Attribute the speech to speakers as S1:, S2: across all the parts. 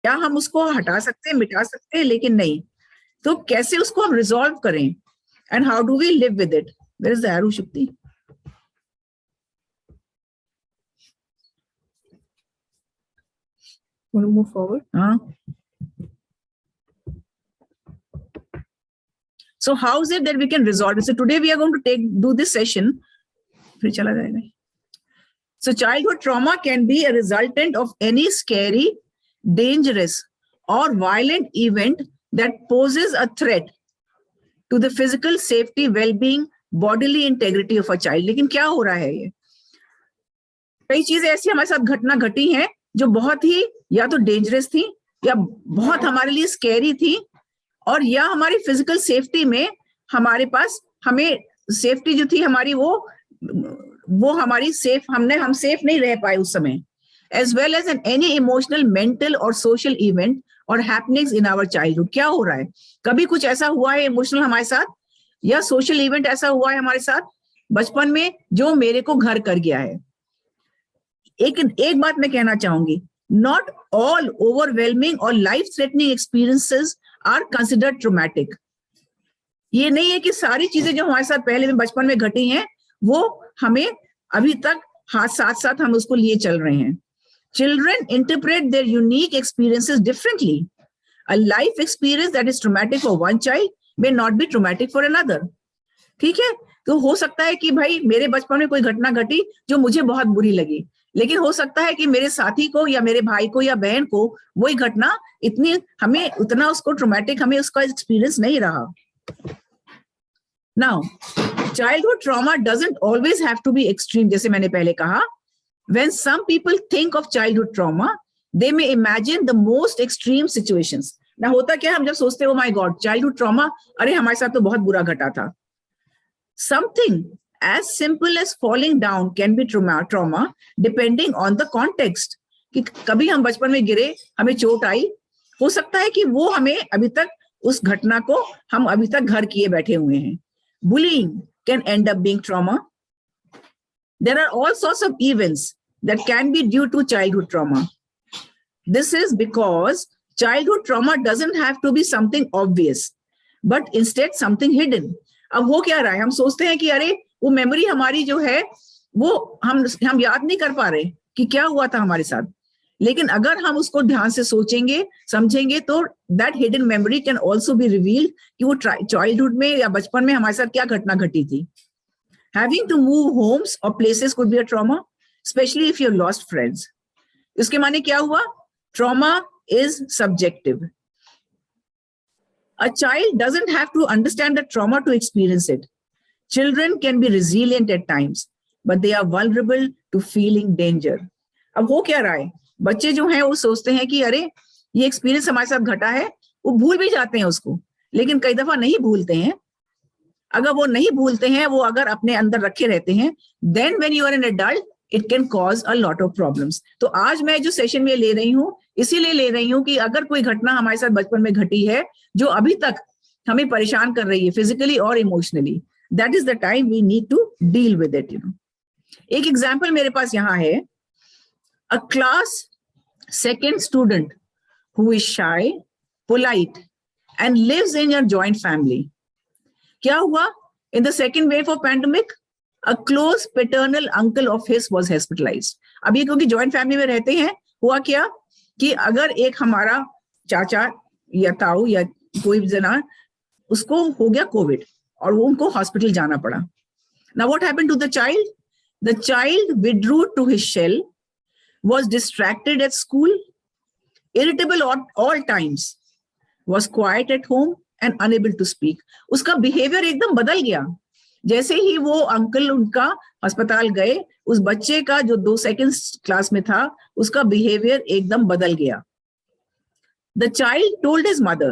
S1: क्या हम उसको हटा सकते हैं, मिटा सकते हैं? लेकिन नहीं। तो कैसे उसको हम रिजॉल्व करें? And how do we live with it? Where is the arrow, Shukti? Want to move forward? So how is it that we can resolve it? So today we are going to do this session. फिर चला जाएगा. So childhood trauma can be a resultant of any scary, dangerous, or violent event that poses a threat to the physical safety, well-being, bodily integrity of a child. लेकिन क्या हो रहा है? ये कई चीजें ऐसी हमारे साथ घटना घटी हैं जो बहुत ही या तो डेंजरस थी, या बहुत हमारे लिए स्कैरी थी, और या हमारी फिजिकल सेफ्टी में हमारे पास, हमें सेफ्टी जो थी हमारी, वो हमारी हम सेफ नहीं रह पाए उस समय. As well as an any emotional, mental और सोशल इवेंट और हैपनिंग्स इन आवर चाइल्डहुड. क्या हो रहा है? कभी कुछ ऐसा हुआ है इमोशनल हमारे साथ, या सोशल इवेंट ऐसा हुआ है हमारे साथ बचपन में जो मेरे को घर कर गया है. एक बात मैं कहना चाहूंगी, नॉट ऑल ओवरवेलमिंग और life threatening experiences are considered traumatic. ये नहीं है कि सारी चीजें जो हमारे साथ पहले में बचपन में घटी हैं वो हमें अभी तक साथ साथ हम उसको लिए चल रहे हैं. Children interpret their unique experiences differently. A life experience that is traumatic for one child may not be traumatic for another. ठीक है? तो हो सकता है कि भाई मेरे बचपन में कोई घटना घटी जो मुझे बहुत बुरी लगी, लेकिन हो सकता है कि मेरे साथी को या मेरे भाई को या बहन को वही घटना हमें उतना उसको ट्रॉमेटिक, हमें उसका एक्सपीरियंस नहीं रहा. Now, childhood trauma doesn't always have to be extreme. जैसे मैंने पहले कहा, when some people think of childhood trauma, they may imagine the most extreme situations. ना होता क्या, हम जब सोचते हैं, oh my God, childhood trauma, अरे हमारे साथ तो बहुत बुरा घटा था. Something as simple as falling down can be trauma depending on the context. कि कभी हम बचपन में गिरे, हमें चोट आई, हो सकता है कि वो हमें अभी तक उस घटना को हम अभी तक घर किए बैठे हुए हैं. Bullying can end up being trauma. There are all sorts of events that can be due to childhood trauma. This is because childhood trauma doesn't have to be something obvious, but instead something hidden. अब हो क्या रहा है, हम सोचते हैं कि अरे वो मेमोरी हमारी जो है वो हम याद नहीं कर पा रहे कि क्या हुआ था हमारे साथ. लेकिन अगर हम उसको ध्यान से सोचेंगे, समझेंगे, तो that hidden memory can also be revealed कि वो चाइल्डहुड में या बचपन में हमारे साथ क्या घटना घटी थी. Having to move homes or places could be a trauma, especially if you lost friends. इसके माने क्या हुआ? Trauma is subjective. A child doesn't have to understand the trauma to experience it. Children can be resilient at times, but they are vulnerable to feeling danger. अब हो क्या रहा है, बच्चे जो हैं वो सोचते हैं कि अरे ये एक्सपीरियंस हमारे साथ घटा है, वो भूल भी जाते हैं उसको, लेकिन कई दफा नहीं भूलते हैं. अगर वो नहीं भूलते हैं, वो अगर अपने अंदर रखे रहते हैं, then when you are an adult, it can cause a lot of problems. तो आज मैं जो सेशन में ले रही हूँ, इसीलिए ले रही हूँ कि अगर कोई घटना हमारे साथ बचपन में घटी है जो अभी तक हमें परेशान कर रही है फिजिकली और emotionally, that is the time we need to deal with it, you know. एक एग्जाम्पल मेरे पास यहाँ है. A class second student who is shy, polite, and lives in your joint family. क्या हुआ? In the second wave of pandemic, a close paternal uncle of his was hospitalized. अब ये क्योंकि joint family में रहते हैं, हुआ क्या कि अगर एक हमारा चाचा या ताऊ या कोई जना, उसको हो गया कोविड और वो उनको हॉस्पिटल जाना पड़ा. Now what happened to the child? The child withdrew to his shell, was distracted at school, irritable at all times, was quiet at home and unable to speak. उसका बिहेवियर एकदम बदल गया. जैसे ही वो अंकल उनका अस्पताल गए, उस बच्चे का जो 2 सेकंड क्लास में था, उसका बिहेवियर एकदम बदल गया. The child told his mother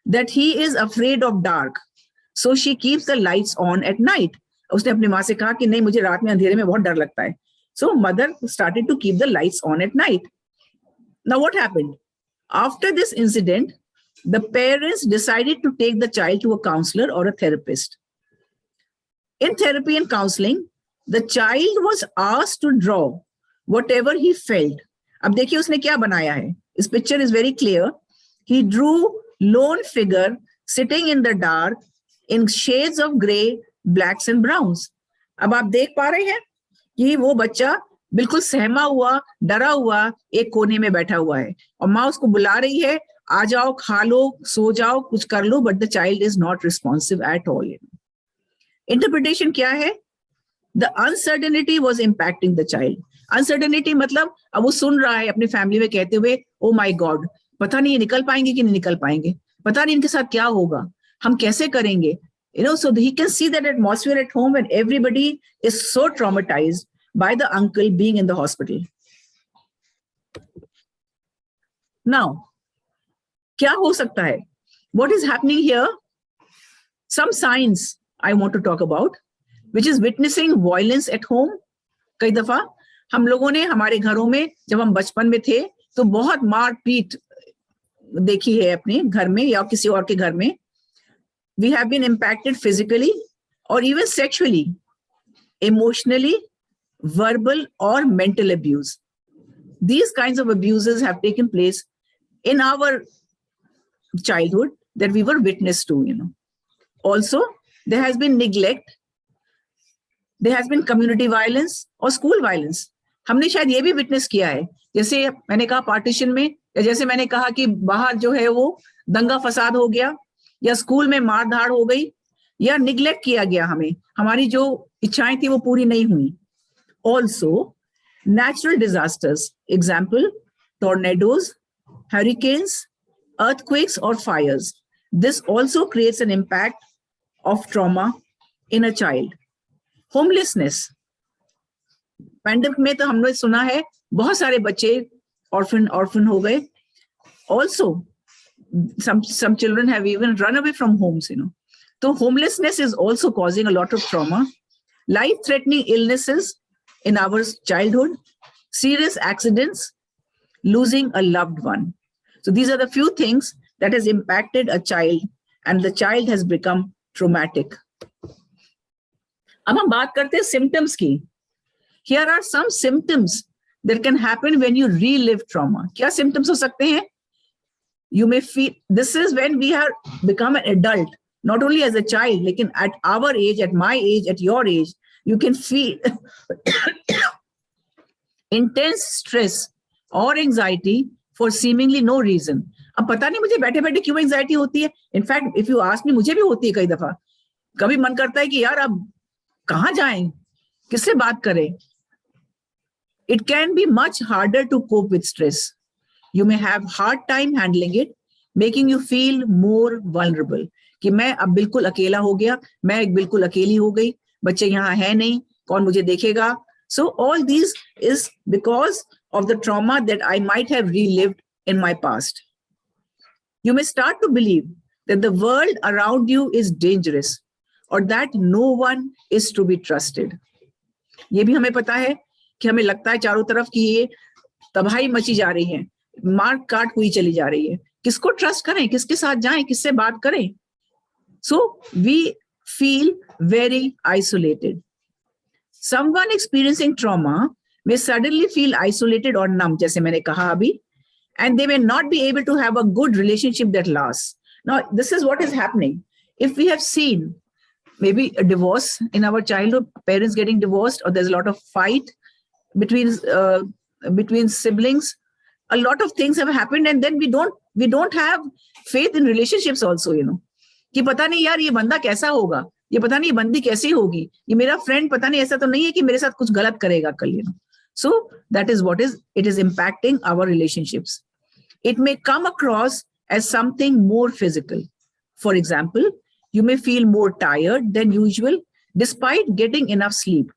S1: that he is afraid of dark, so she keeps the lights on at night. उसने अपनी माँ से कहा कि नहीं, मुझे रात में अंधेरे में बहुत डर लगता है. So mother started to keep the lights on at night. Now what happened? After this incident, the parents decided to take the child to a counselor or a therapist. In therapy and counseling, the child was asked to draw whatever he felt. अब देखिए उसने क्या बनाया है. This picture is very clear. He drew lone figure sitting in the dark in shades of gray, blacks and browns. अब आप देख पा रहे हैं कि वो बच्चा बिल्कुल सहमा हुआ, डरा हुआ एक कोने में बैठा हुआ है और माँ उसको बुला रही है, आ जाओ, खा लो, सो जाओ, कुछ कर लो, but the child is not responsive at all. Interpretation क्या है? The uncertainty was impacting the child. Uncertainty मतलब अब वो सुन रहा है अपनी फैमिली में कहते हुए, oh my God, पता नहीं ये निकल पाएंगे कि नहीं निकल पाएंगे, पता नहीं इनके साथ क्या होगा, हम कैसे करेंगे, so he can see that atmosphere at home when everybody is so traumatized by the uncle being in the hospital. Now, क्या हो सकता है? What is happening here? Some signs I want to talk about, which is witnessing violence at home. कई दफा हम लोगों ने हमारे घरों में जब हम बचपन में थे तो बहुत मार पीट देखी है अपने घर में या किसी और के घर में. We have been impacted physically or even sexually, emotionally, verbal or mental abuse. These kinds of abuses have taken place in our childhood that we were witness to, Also, there has been neglect, there has been community violence or school violence. हमने शायद ये भी witness किया है, जैसे मैंने कहा partition में, या जैसे मैंने कहा कि बाहर जो है वो दंगा फसाद हो गया, या स्कूल में मार धाड़ हो गई, या निग्लेक्ट किया गया हमें, हमारी जो इच्छाएं थी वो पूरी नहीं हुई. Also, natural disasters, example, tornadoes, hurricanes, earthquakes or fires. This also creates an impact of trauma in a child. Homelessness. Pandemic में तो हमने सुना है बहुत सारे बच्चे ऑर्फन हो गए. Also, some children have even run away from homes, So homelessness is also causing a lot of trauma. Life-threatening illnesses in our childhood, serious accidents, losing a loved one. So these are the few things that has impacted a child and the child has become traumatic. अब हम बात करते हैं symptoms की. Here are some symptoms that can happen when you relive trauma. क्या symptoms हो सकते हैं? You may feel, this is when we have become an adult, not only as a child, like at our age, at my age, at your age, you can feel intense stress or anxiety for seemingly no reason. अब पता नहीं मुझे बैठे बैठे क्यों anxiety होती है. In fact if you ask me, मुझे भी होती है कई दफा. कभी मन करता है कि यार अब कहाँ जाएं, किससे बात करें. It can be much harder to cope with stress. You may have hard time handling it, making you feel more vulnerable. कि मैं अब बिल्कुल अकेला हो गया, मैं बिल्कुल अकेली हो गई, बच्चे यहाँ है नहीं, कौन मुझे देखेगा. So all these is because of the trauma that I might have relived in my past. You may start to believe that the world around you is dangerous or that no one is to be trusted. ये भी हमें पता है कि हमें लगता है चारों तरफ कि ये तबाही मची जा रही है, मार काट हुई चली जा रही है, किसको ट्रस्ट करें, किसके साथ जाएं, किससे बात करें. So we feel very isolated. Someone experiencing trauma may suddenly feel isolated or numb, जैसे मैंने कहा अभी, and they may not be able to have a good relationship that lasts. Now, this is what is happening. If we have seen maybe a divorce in our childhood, parents getting divorced, or there's a lot of fight between siblings, a lot of things have happened, and then we don't have faith in relationships also, कि पता नहीं यार ये बंदा कैसा होगा, ये पता नहीं ये बंदी कैसी होगी, ये मेरा फ्रेंड पता नहीं ऐसा तो नहीं है कि मेरे साथ कुछ गलत करेगा कल. So that is what it is impacting our relationships. It may come across as something more physical. For example, you may feel more tired than usual despite getting enough sleep.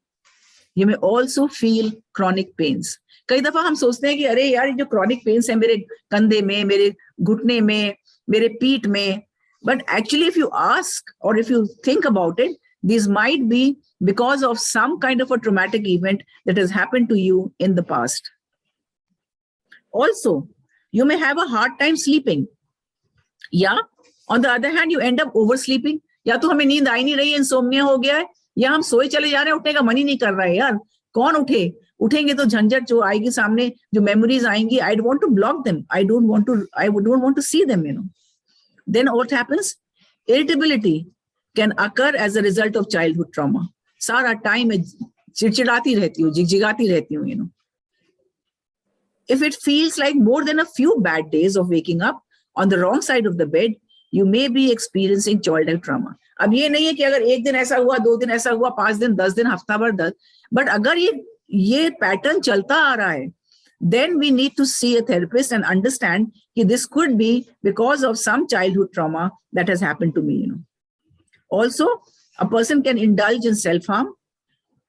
S1: You may also feel chronic pains. कई दफा हम सोचते हैं कि अरे यार ये जो chronic pains है मेरे कंधे में, मेरे घुटने में, मेरे पीठ में, but actually if you ask or if you think about it, these might be because of some kind of a traumatic event that has happened to you in the past. Also, you may have a hard time sleeping. Yeah, on the other hand, you end up oversleeping. या तो हमें नींद आई नहीं रही है, insomnia हो गया है, या हम सोए चले जा रहे हैं, उठने का मन ही नहीं कर रहा है. यार कौन उठे, उठेंगे तो झंझट जो आएगी सामने, जो मेमोरीज आएंगी, I want to block them, I don't want to see them, Then what happens? Irritability can occur as a result of childhood trauma. सारा टाइम में चिड़चिड़ाती रहती हूँ, झिगझिगाती रहती हूँ, If it feels like more than a few bad days of waking up on the wrong side of the bed, you may be experiencing childhood trauma. अब ये नहीं है कि अगर एक दिन ऐसा हुआ, 2 दिन ऐसा हुआ, 5 दिन, 10 दिन, हफ्ता भर 10, बट अगर ये पैटर्न चलता आ रहा है, then we need to see a therapist and understand that this could be because of some childhood trauma that has happened to me. Also, a person can indulge in self-harm.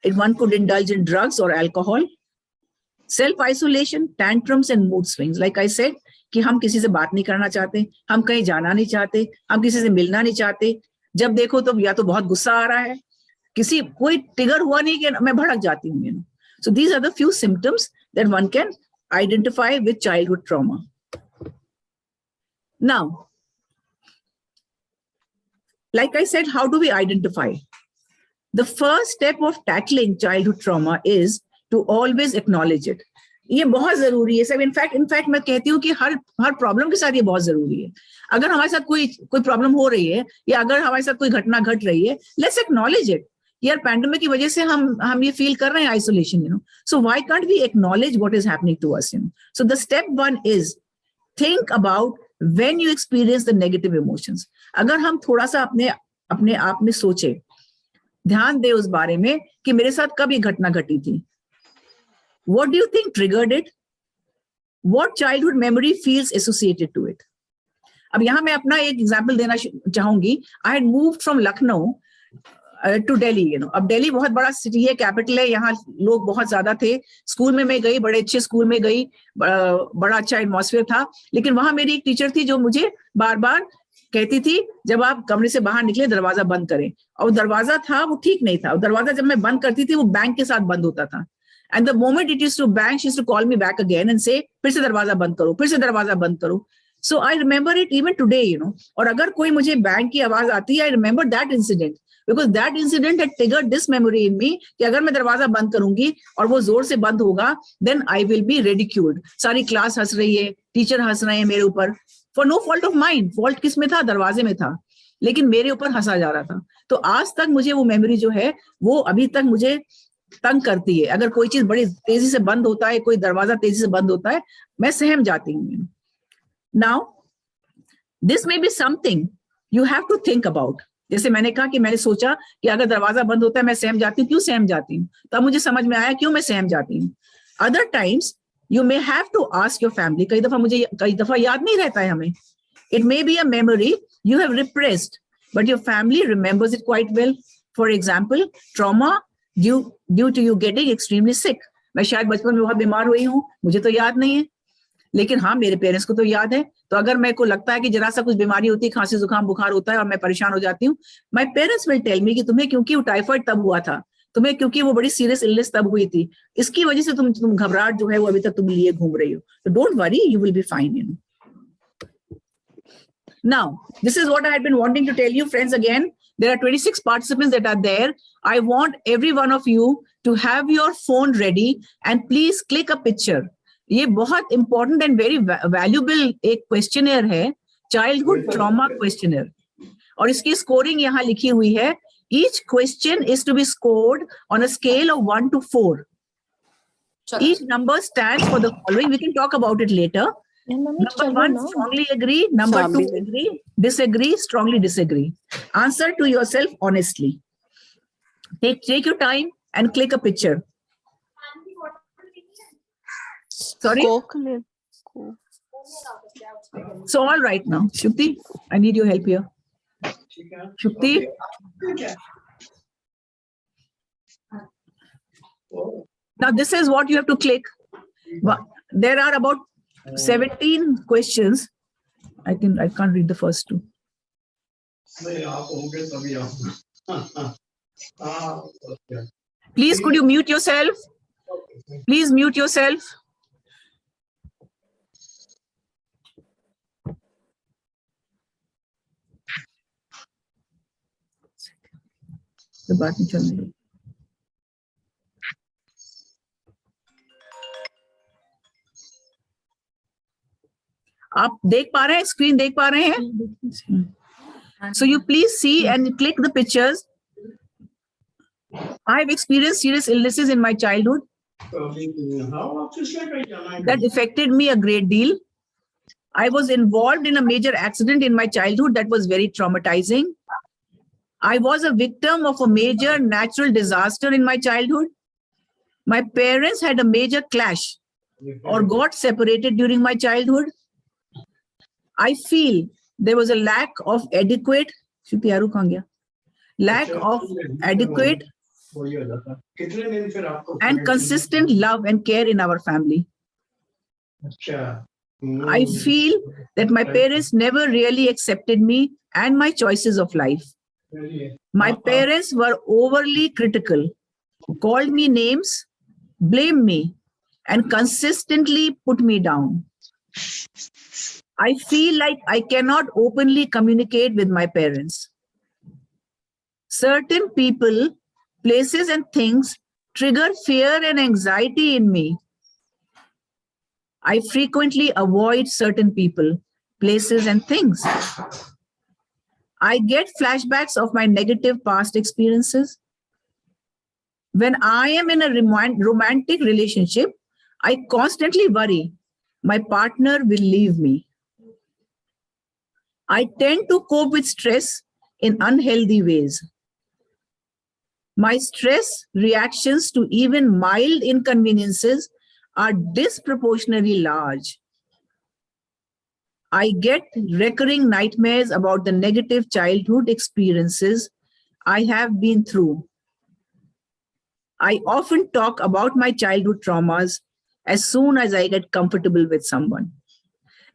S1: One could indulge in drugs or alcohol. Self-isolation, tantrums and mood swings. Like I said, कि हम किसी से बात नहीं करना चाहते, हम कहीं जाना नहीं चाहते, हम किसी से मिलना नहीं चाहते, जब देखो तो या तो बहुत गुस्सा आ रहा है, कोई ट्रिगर हुआ नहीं कि मैं भड़क जाती हूँ. So these are the few symptoms that one can identify with childhood trauma. Now, like I said, how do we identify? The first step of tackling childhood trauma is to always acknowledge it. ये बहुत जरूरी है सब. In fact मैं कहती हूँ कि हर problem के साथ ये बहुत जरूरी है. अगर हमारे साथ कोई प्रॉब्लम हो रही है या अगर हमारे साथ कोई घटना घट रही है, लेट्स एक्नॉलेज इट. यार पैंडेमिक की वजह से हम ये फील कर रहे हैं isolation, so why can't we acknowledge what is happening to us, so the step 1 is think about when you experience the negative emotions. अगर हम थोड़ा सा अपने आप में सोचे, ध्यान दे उस बारे में कि मेरे साथ कब ये घटना घटी थी. What do you think triggered it? What childhood memory feels associated to it? अब यहां मैं अपना एक एग्जाम्पल देना चाहूंगी. I had moved from Lucknow to Delhi. अब दिल्ली बहुत बड़ा सिटी है, कैपिटल है, यहाँ लोग बहुत ज्यादा थे. स्कूल में मैं गई, बड़े अच्छे स्कूल में गई, बड़ा अच्छा एटमॉस्फेयर था. लेकिन वहां मेरी एक टीचर थी जो मुझे बार बार कहती थी जब आप कमरे से बाहर निकले दरवाजा बंद करें. और दरवाजा था वो ठीक नहीं था. दरवाजा जब मैं बंद करती थी वो बैंक के साथ बंद होता था. And the moment it used to bang, she used to call me back again and say, फिर से दरवाजा बंद करो, फिर से दरवाजा बंद करो. So I remember it even today, और अगर कोई मुझे बैंक की आवाज आती है, I remember that incident because that incident had triggered this memory in me कि अगर मैं दरवाजा बंद करूंगी और वो जोर से बंद होगा, then I will be ridiculed. सारी क्लास हंस रही है, टीचर हंस रहे हैं मेरे ऊपर, for no fault of mine. Fault किस में था? दरवाजे में था, लेकिन मेरे ऊपर हंसा जा रहा था. तो आज तक मुझे वो मेमोरी जो है वो अभी तक मुझे तंग करती है. अगर कोई चीज बड़ी तेजी से बंद होता है, कोई दरवाजा तेजी से बंद होता है, मैं सहम जाती हूँ. Now this may be something you have to think about. जैसे मैंने कहा कि मैंने सोचा कि अगर दरवाजा बंद होता है मैं सहम जाती हूँ. क्यों सहम जाती हूँ? तब मुझे समझ में आया क्यों मैं सहम जाती हूँ. Other times you may have to ask your family. कई दफा याद नहीं रहता है हमें. It may be a memory you have repressed but your family remembers it quite well. For example, trauma due to you getting extremely sick. मैं शायद बचपन में बहुत बीमार हुई हूँ, मुझे तो याद नहीं है, लेकिन हाँ मेरे पेरेंट्स को तो याद है. तो अगर मेरे को लगता है कि जरा सा कुछ बीमारी होती है, खांसी जुकाम बुखार होता है और मैं परेशान हो जाती हूँ, my parents will tell me कि तुम्हें क्योंकि वो टाइफाइड तब हुआ था, तुम्हें क्योंकि वो बड़ी सीरियस इलनेस तब हुई थी, इसकी वजह से तुम घबराहट जो है वो अभी तक तुम लिए घूम रही हो. तो don't worry, you will be fine. Now, this is what I had been wanting to tell you, friends. Again, there are 26 participants that are there. I want every one of you to have your phone ready and please click a picture. ये बहुत important and very valuable एक questionnaire है, childhood trauma questionnaire. और इसकी scoring यहाँ लिखी हुई है. Each question is to be scored on a scale of 1 to 4. Each number stands for the following. We can talk about it later. Number 1, strongly agree. Number 2, agree. Disagree, strongly disagree. Answer to yourself honestly. Take your time and click a picture. Sorry? So all right now. Shukti, I need your help here. Shukti? Now this is what you have to click. There are about 17 questions. I can't read the first 2. Please, could you mute yourself? Please mute yourself. The button chal rahi. आप देख पा रहे हैं, screen देख पा रहे हैं? So you please see and click the pictures. I have experienced serious illnesses in my childhood that affected me a great deal. I was involved in a major accident in my childhood that was very traumatizing. I was a victim of a major natural disaster in my childhood. My parents had a major clash or got separated during my childhood. I feel there was a lack of adequate and consistent love and care in our family. I feel that my parents never really accepted me and my choices of life. My parents were overly critical, called me names, blamed me, and consistently put me down. I feel like I cannot openly communicate with my parents. Certain people, places, and things trigger fear and anxiety in me. I frequently avoid certain people, places, and things. I get flashbacks of my negative past experiences. When I am in a romantic relationship, I constantly worry my partner will leave me. I tend to cope with stress in unhealthy ways. My stress reactions to even mild inconveniences are disproportionately large. I get recurring nightmares about the negative childhood experiences I have been through. I often talk about my childhood traumas as soon as I get comfortable with someone.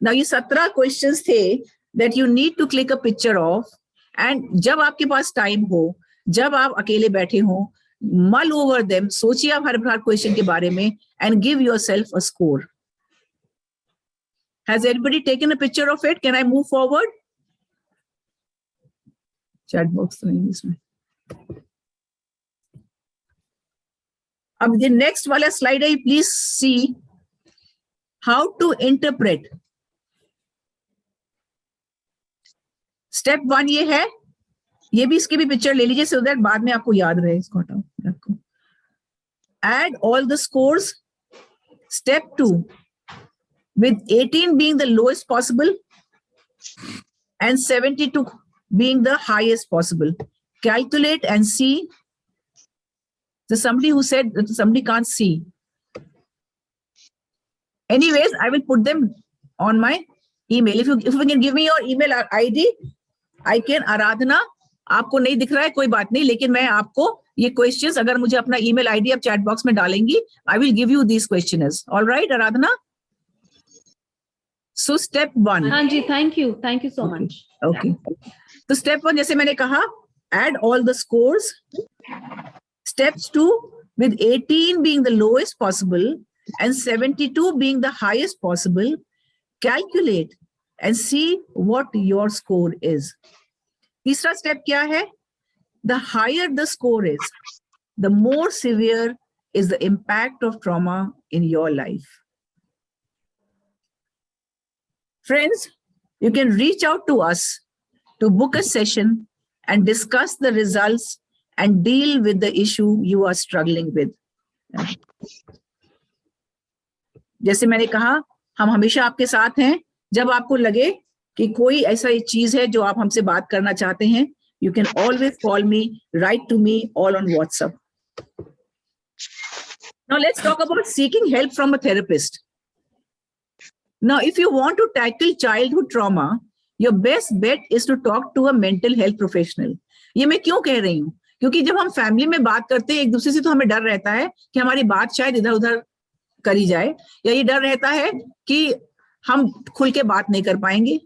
S1: Now, ये 17 questions थे that you need to click a picture of, and जब आपके पास time हो, जब आप अकेले बैठे हो, mull over them, सोचिए आप हर question के बारे में and give yourself a score. Has anybody taken a picture of it? Can I move forward? Chat box तो नहीं इसमें. अब the next वाला slide है, please see how to interpret. Step 1 ये है, ये भी इसकी भी पिक्चर ले लीजिए so that बाद में आपको याद रहे. इसको हटाओ. Add all the scores. Step 2, with 18 being the lowest possible and 72 being the highest possible. Calculate and see. So somebody who said that somebody can't see. Anyways, I will put them on my email. If you can give me your email ID, I can. आराधना, आपको नहीं दिख रहा है कोई बात नहीं, लेकिन मैं आपको ये क्वेश्चंस, अगर मुझे अपना ईमेल आईडी आप चैट बॉक्स में डालेंगी, I will give you these questionnaires. All right, Aradhana? So step 1.
S2: हाँ जी, thank you so much.
S1: Okay. तो step 1 जैसे मैंने कहा, add all the scores. Steps 2, with 18 being the lowest possible and 72 being the highest possible, calculate and see what your score is. तीसरा step क्या है? The higher the score is, the more severe is the impact of trauma in your life. Friends, you can reach out to us to book a session and discuss the results and deal with the issue you are struggling with. जैसे मैंने कहा, हम हमेशा आपके साथ हैं. जब आपको लगे कि कोई ऐसा चीज है जो आप हमसे बात करना चाहते हैं, you can always call me, write to me, all on WhatsApp. Now let's talk about seeking help from a therapist. Now, if you want to tackle childhood trauma, your best bet is to talk to a mental health professional. ये मैं क्यों कह रही हूँ? क्योंकि जब हम family में बात करते हैं एक दूसरे से, तो हमें डर रहता है कि हमारी बात शायद इधर उधर करी जाए, या ये डर रहता है कि हम खुल के बात नहीं कर पाएंगे.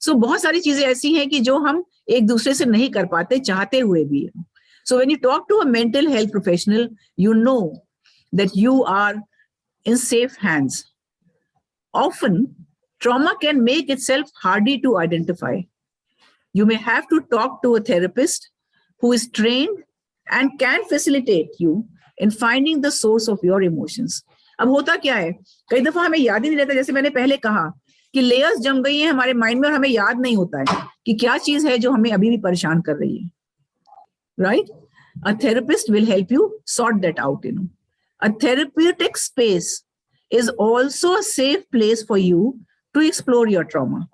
S1: सो बहुत सारी चीजें ऐसी हैं कि जो हम एक दूसरे से नहीं कर पाते चाहते हुए भी. So when you talk to a mental health professional, you know that you are in safe hands. Often, trauma can make itself harder to identify. You may have to talk to a therapist who is trained and can facilitate you in finding the source of your emotions. अब होता क्या है, कई दफा हमें याद ही नहीं रहता. जैसे मैंने पहले कहा कि लेयर्स जम गई हैं हमारे माइंड में और हमें याद नहीं होता है कि क्या चीज है जो हमें अभी भी परेशान कर रही है. Right? A therapist will help you sort that out. A therapeutic space is also a safe place for you to explore your trauma.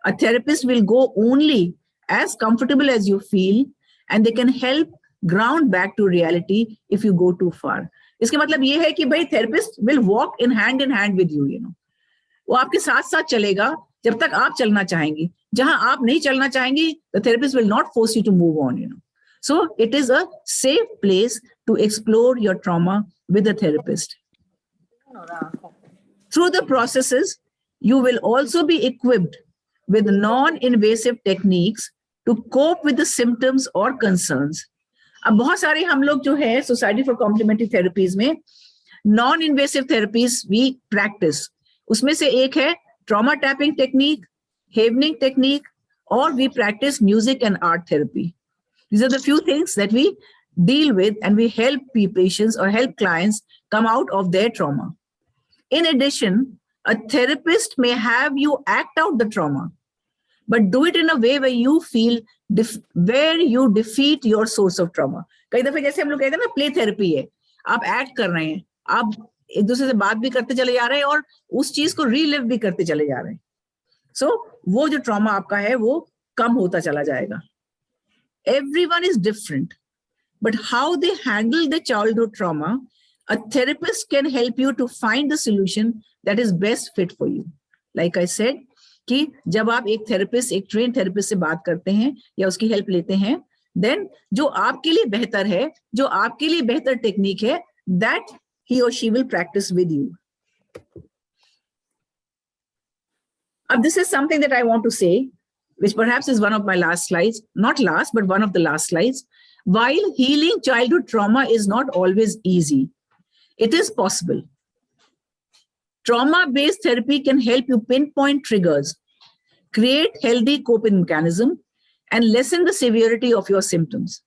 S1: A therapist will go only as comfortable as you feel, and they can help ground back to reality if you go too far. इसके मतलब ये है कि भाई therapist will walk in hand with you. वो आपके साथ साथ चलेगा जब तक आप चलना चाहेंगी. जहां आप नहीं चलना चाहेंगी, the therapist will not force you to move on. So it is a safe place to explore your trauma with a therapist. Through the processes, you will also be equipped with non-invasive techniques to cope with the symptoms or concerns. अब बहुत सारे हम लोग जो है society for complementary therapies में non invasive therapies we practice. उसमें से एक है trauma tapping technique, havening technique, और we practice music and art therapy. These are the few things that we deal with, and we help patients or help clients come out of their trauma. In addition, a therapist may have you act out the trauma, but do it in a way where you feel where you defeat your source of trauma. कई दफे जैसे हम लोग कहते हैं ना, play therapy है, आप एक्ट कर रहे हैं, आप एक दूसरे से बात भी करते चले जा रहे हैं और उस चीज को रीलिव भी करते चले जा रहे हैं. So वो जो ट्रॉमा आपका है वो कम होता चला जाएगा. Everyone is different, but how they handle the childhood trauma, a therapist can help you to find the solution that is best fit for you. Like I said, कि जब आप एक थेरेपिस्ट, एक ट्रेन थेरेपिस्ट से बात करते हैं या उसकी हेल्प लेते हैं, then जो आपके लिए बेहतर है, जो आपके लिए बेहतर टेक्निक है, that he or she will practice with you. This is something that I want to say, which perhaps is one of my last slides, not last, but one of the last slides. While healing childhood trauma is not always easy, it is possible. Trauma-based therapy can help you pinpoint triggers, create healthy coping mechanism, and lessen the severity of your symptoms.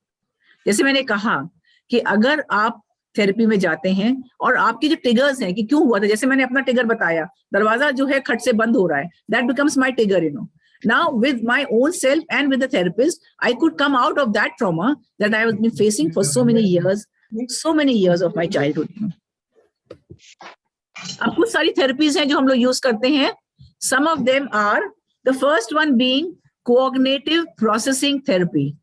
S1: जैसे मैंने कहा कि अगर आप therapy में जाते हैं और आपकी जो ट्रिगर्स हैं कि क्यों हुआ था, जैसे मैंने अपना ट्रिगर बताया, दरवाजा जो है खट से बंद हो रहा है, that becomes my trigger, Now, with my own self and with the therapist, I could come out of that trauma that I have been facing for so many years of my childhood. अब कुछ सारी therapies हैं जो हम लोग use करते हैं. Some of them are, the first one being cognitive processing therapy.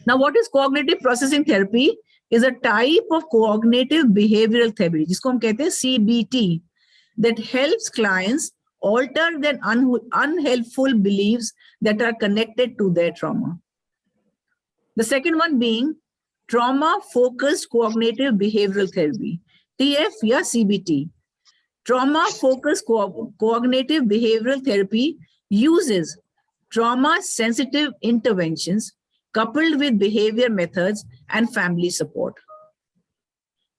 S1: Now, what is cognitive processing therapy? Is a type of cognitive behavioral therapy, जिसको हम कहते हैं CBT, that helps clients alter their unhelpful beliefs that are connected to their trauma. The second one being trauma-focused cognitive behavioral therapy, TF या CBT. Trauma-focused cognitive behavioral therapy uses trauma-sensitive interventions coupled with behavior methods and family support.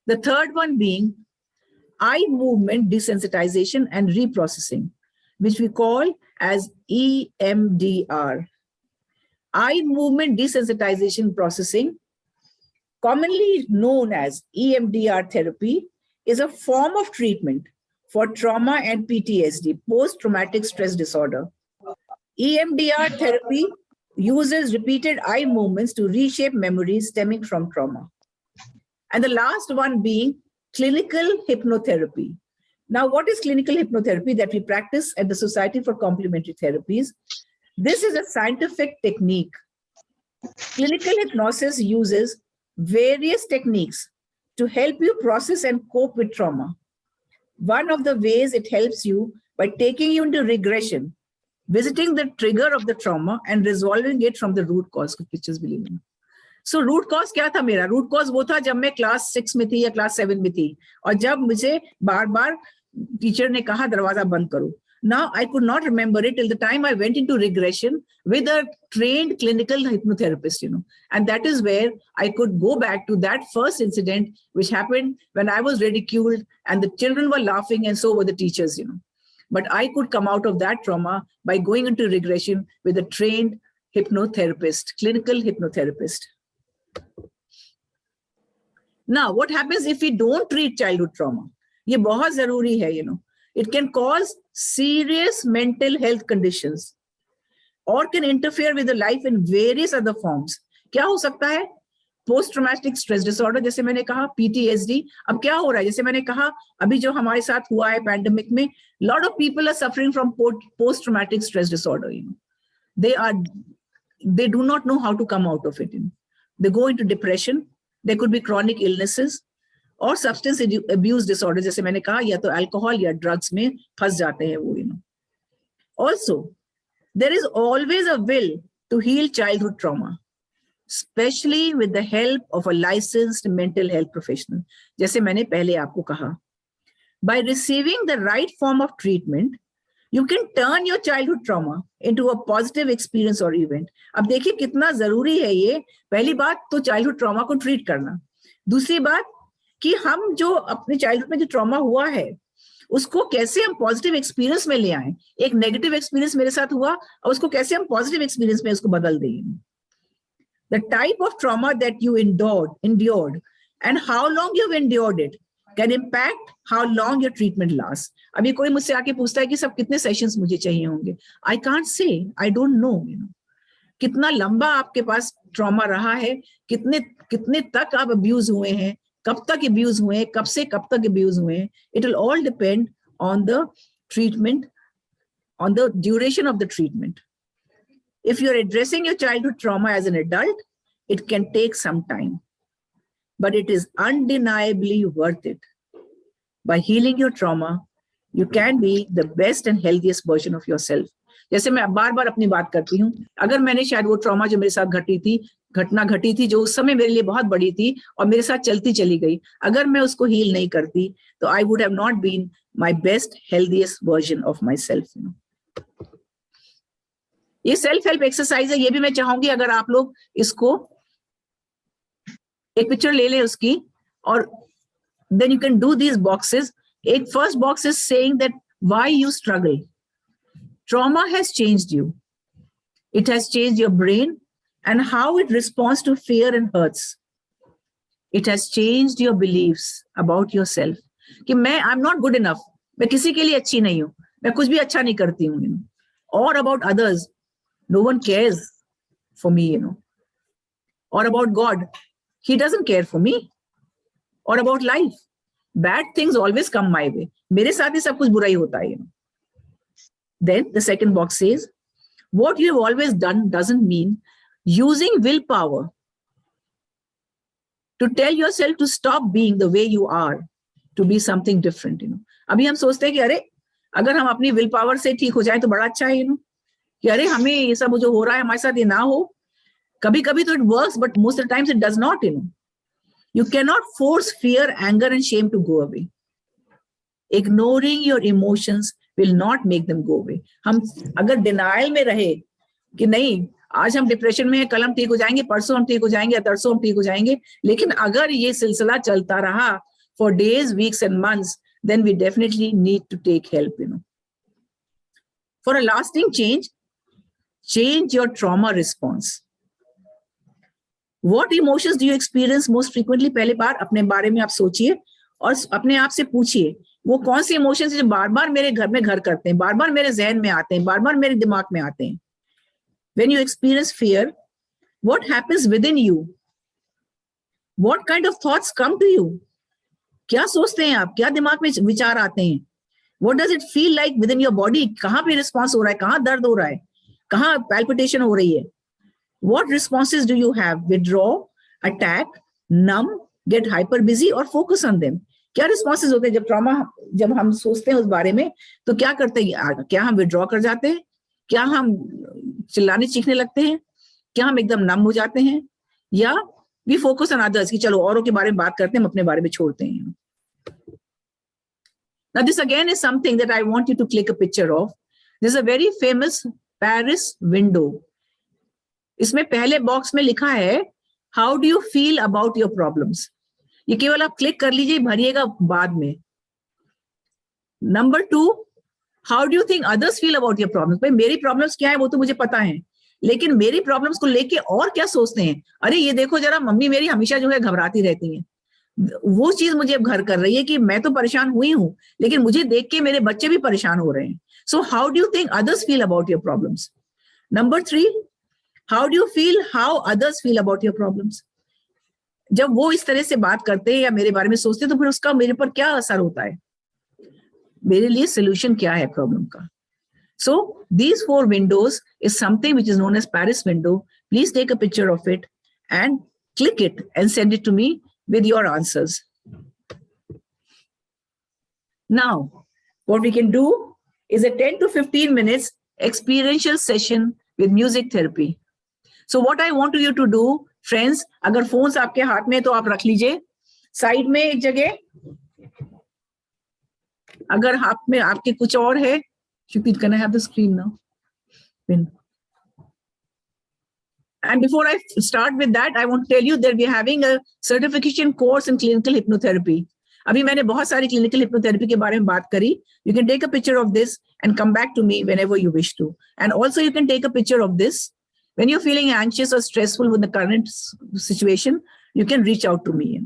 S1: The third one being eye movement desensitization and reprocessing, which we call as EMDR. Eye movement desensitization processing, commonly known as EMDR therapy, is a form of treatment for trauma and PTSD, post-traumatic stress disorder. EMDR therapy uses repeated eye movements to reshape memories stemming from trauma. And the last one being clinical hypnotherapy. Now, what is clinical hypnotherapy that we practice at the Society for Complementary Therapies? This is a scientific technique. Clinical hypnosis uses various techniques to help you process and cope with trauma. One of the ways it helps you by taking you into regression, visiting the trigger of the trauma and resolving it from the root cause. Pictures believe me. So root cause क्या था मेरा? Root cause वो था जब मैं class 6 में थी या क्लास 7 में थी और जब मुझे बार बार टीचर ने कहा दरवाजा बंद करो. Now I could not remember it till the time I went into regression with a trained clinical hypnotherapist, and that is where I could go back to that first incident which happened when I was ridiculed and the children were laughing and so were the teachers, But I could come out of that trauma by going into regression with a trained hypnotherapist, clinical hypnotherapist. Now, what happens if we don't treat childhood trauma? ये बहुत जरूरी है, It can cause serious mental health conditions or can interfere with the life in various other forms. क्या हो सकता है? Post traumatic stress disorder, जैसे मैंने कहा PTSD. अब क्या हो रहा है, जैसे मैंने कहा अभी जो हमारे साथ हुआ है पैंडेमिक में, lot of people are suffering from post traumatic stress disorder. They do not know how to come out of it. They go into depression. There could be chronic illnesses or substance abuse disorders, जैसे मैंने कहा, या तो alcohol या drugs में फंस जाते हैं वो. Also, there is always a will to heal childhood trauma, especially with the help of a licensed mental health professional. जैसे मैंने पहले आपको कहा, by receiving the right form of treatment, you can turn your childhood trauma into a positive experience or event. अब देखिए कितना जरूरी है ये. पहली बात तो चाइल्डहुड ट्रॉमा को ट्रीट करना. दूसरी बात कि हम जो अपने चाइल्डहुड में जो ट्रॉमा हुआ है उसको कैसे हम पॉजिटिव एक्सपीरियंस में ले आए. एक नेगेटिव एक्सपीरियंस मेरे साथ हुआ और उसको कैसे हम पॉजिटिव एक्सपीरियंस में उसको बदल दें. The type of trauma that you endured and how long you've endured it can impact how long your treatment lasts. अभी कोई मुझसे आके पूछता है कि सब कितने सेशंस मुझे चाहिए होंगे. I can't say, I don't know. कितना लंबा आपके पास ट्रॉमा रहा है, कितने तक आप अब्यूज हुए हैं, कब तक अब्यूज हुए हैं, कब से कब तक अब्यूज हुए हैं. It will all depend on the treatment, on the duration of the treatment. If you're addressing your childhood trauma as an adult, it can take some time, but it is undeniably worth it. By healing your trauma, you can be the best and healthiest version of yourself. जैसे मैं बार बार अपनी बात करती हूँ, अगर मैंने शायद वो ट्रॉमा जो मेरे साथ घटना घटी थी जो उस समय मेरे लिए बहुत बड़ी थी और मेरे साथ चलती चली गई, अगर मैं उसको हील नहीं करती तो I would have not been my best, healthiest version of myself. ये सेल्फ हेल्प एक्सरसाइज है. ये भी मैं चाहूंगी अगर आप लोग इसको एक पिक्चर ले लें उसकी, और then you can do these boxes. एक first box is saying that why you struggle. Trauma has changed you. It has changed your brain and how it responds to fear and hurts. It has changed your beliefs about yourself. कि मैं I'm not good enough. मैं किसी के लिए अच्छी नहीं हूँ. मैं कुछ भी अच्छा नहीं करती हूँ. Or about others. No one cares for me, Or about God. He doesn't care for me. Or about life. Bad things always come my way. मेरे साथ ही सब कुछ बुरा ही होता है, Then the second box says, what you have always done doesn't mean using willpower to tell yourself to stop being the way you are, to be something different, अभी हम सोचते हैं कि अरे अगर हम अपनी विल पावर से ठीक हो जाए तो बड़ा अच्छा है, कि अरे हमें ये सब जो हो रहा है हमारे साथ ये ना हो. कभी कभी तो it works, but most of the times it does not, You cannot force fear, anger and shame to go away. Ignoring your emotions will not make them go away. हम अगर डिनाइल में रहे कि नहीं आज हम डिप्रेशन में हैं, कल हम ठीक हो जाएंगे, परसों हम ठीक हो जाएंगे, तरसों हम ठीक हो जाएंगे, लेकिन अगर ये सिलसिला चलता रहा for days, weeks and months, then we definitely need to take help, For a lasting change your trauma response. What emotions do you experience most frequently? पहले बार अपने बारे में आप सोचिए और अपने आप से पूछिए वो कौन सी इमोशंस जो बार बार मेरे घर में घर करते हैं, बार बार मेरे जहन में आते हैं, बार बार मेरे दिमाग में आते हैं. When you experience fear, what happens within you? What kind of thoughts come to you? क्या सोचते हैं आप, क्या दिमाग में विचार आते हैं? What does it feel like within your body? कहाँ पे रिस्पॉन्स हो रहा है, कहाँ दर्द हो रहा है, कहाँ पैल्पिटेशन हो रही है? What responses do you have? Withdraw, attack, numb, get hyper busy or focus on them? क्या रिस्पॉन्सेज होते हैं जब हम सोचते हैं उस बारे में, तो क्या करते हैं? क्या हम विड्रॉ कर जाते हैं? क्या हम चिल्लाने चीखने लगते हैं? क्या हम एकदम नम हो जाते हैं? या वी फोकस ऑन अदर्स कि चलो औरों के बारे में बात करते हैं, हम अपने बारे में छोड़ते हैं. Now this again is something that I want you to click a picture of. This is a very famous Paris window. इसमें पहले बॉक्स में लिखा है how do you feel about your problems. ये केवल आप क्लिक कर लीजिए, भरिएगा बाद में. Number 2, how do you think others feel about your problems. भाई मेरी प्रॉब्लम्स क्या है वो तो मुझे पता है, लेकिन मेरी प्रॉब्लम्स को लेके और क्या सोचते हैं. अरे ये देखो जरा मम्मी मेरी हमेशा जो है घबराती रहती हैं, वो चीज मुझे अब घर कर रही है कि मैं तो परेशान हुई हूं, लेकिन मुझे देख के मेरे बच्चे भी परेशान हो रहे हैं. So how do you think others feel about your problems? Number 3, how do you feel how others feel about your problems? जब वो इस तरह से बात करते हैं या मेरे बारे में सोचते हैं, तो फिर उसका मेरे पर क्या असर होता है, मेरे लिए सोल्यूशन क्या है प्रॉब्लम का. So these 4 windows is something which is known as Paris window. Please take a picture of it and click it and send it to me with your answers. Now, what we can do is a 10 to 15 minutes experiential session with music therapy. So what I want you to do, friends, अगर phones आपके हाथ में तो आप रख लीजिए side में एक जगह. अगर हाथ में आपके कुछ और है, can I have the screen now? And before I start with that, I want to tell you that we are having a certification course in clinical hypnotherapy. अभी मैंने बहुत सारी clinical hypnotherapy के बारे में बात करी. You can take a picture of this and come back to me whenever you wish to. And also you can take a picture of this. When you're feeling anxious or stressful with the current situation, you can reach out to me.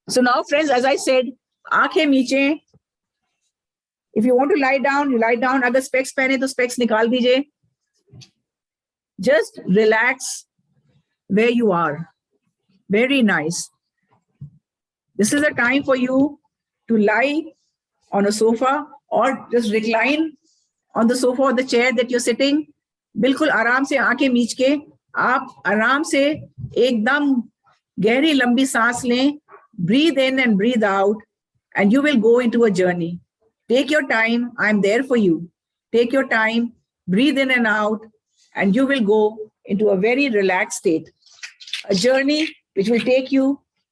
S1: So now, friends, as I said, आंखें नीचे. If you want to lie down, you lie down. अगर specs पहने तो specs निकाल दीजिए. Just relax where you are. Very nice. This is a time for you to lie on a sofa or just recline on the sofa or the chair that you're sitting. बिल्कुल आराम से आंखें मीच के आप आराम से एकदम गहरी लंबी सांस लें. Breathe in and breathe out, and you will go into a journey. Take your time. I'm there for you. Take your time, breathe in and out, and you will go into a very relaxed state. A journey which will take you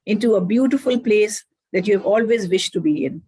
S1: into a beautiful place that you have always wished to be in.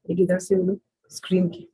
S1: एक इधर से वो screen की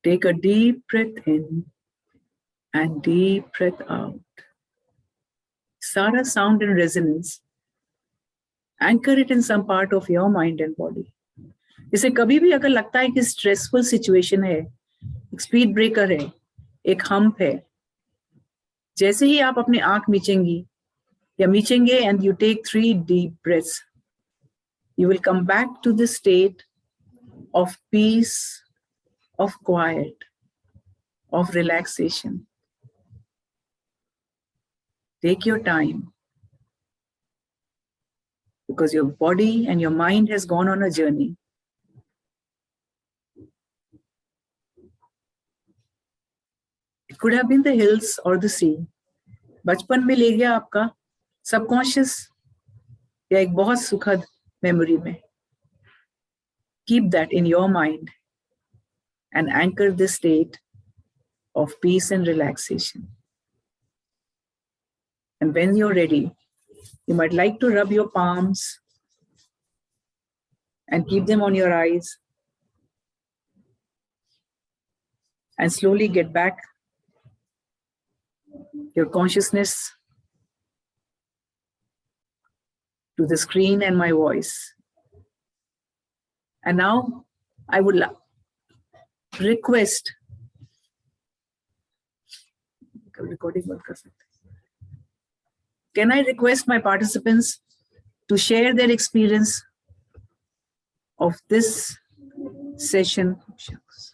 S1: Take a deep breath in and deep breath out. Sara sound and resonance. Anchor it in some part of your mind and body. जैसे कभी भी अगर लगता है कि स्ट्रेसफुल सिचुएशन है, एक स्पीड ब्रेकर है, एक हम्प है, जैसे ही आप अपनी आंख मीचेंगी या मीचेंगे and you take 3 deep breaths, you will come back to the state of peace, of quiet, of relaxation. Take your time, because your body and your mind has gone on a journey. It could have been the hills or the sea. बचपन में ले गया आपका subconscious या एक बहुत सुखद memory में. Keep that in your mind and anchor this state of peace and relaxation. And when you're ready, you might like to rub your palms and keep them on your eyes and slowly get back your consciousness to the screen and my voice. And now I would request, recording बंद कर सकते हैं. Can I request my participants to share their experience of this session? Shucks.